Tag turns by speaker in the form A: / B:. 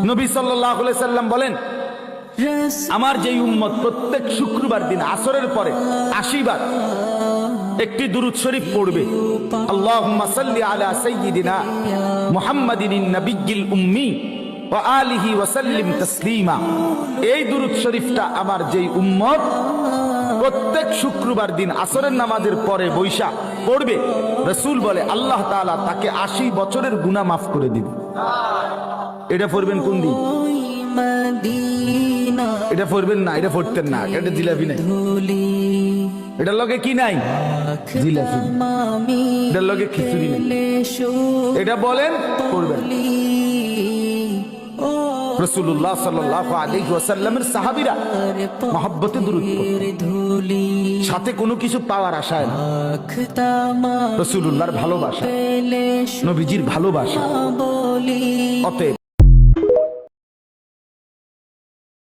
A: নবী সাল্লাল্লাহু আলাইহি সাল্লাম বলেন, আমার যেই উম্মত প্রত্যেক শুক্রবার দিন আসরের পরে 80 বার একটি দুরূদ শরীফ পড়বে, আল্লাহুম্মা সাল্লি আলা সাইয়্যিদিনা মুহাম্মাদিন নাবিয়্যিল উম্মি ওয়া আলিহি ওয়া সাল্লিম তাসলিমা। এই দুরূদ শরীফটা আমার যেই উম্মত প্রত্যেক শুক্রবার দিন আসরের নামাজের পরে বৈশা পড়বে, রাসূল বলে আল্লাহ তাআলা তাকে 80 বছরের গুনাহ মাফ করে দিবে। এটা পড়বেন কোন দিন? এটা পড়বেন না, এটা পড়তেন না, এটা জিলাপি নাই, এটার লগে কি নাই? জিলাপি। এটার লগে খিচুড়ি নাই। এটা বলেন পড়বেন। রাসূলুল্লাহ সাল্লাল্লাহু আলাইহি ওয়াসাল্লামের সাহাবীরা মহব্বতে দুরূদ পড়তেন, সাথে কোনো কিছু পাওয়ার আশায় না। রাসূলুল্লাহর ভালোবাসা, নবীজির ভালোবাসা। অতএব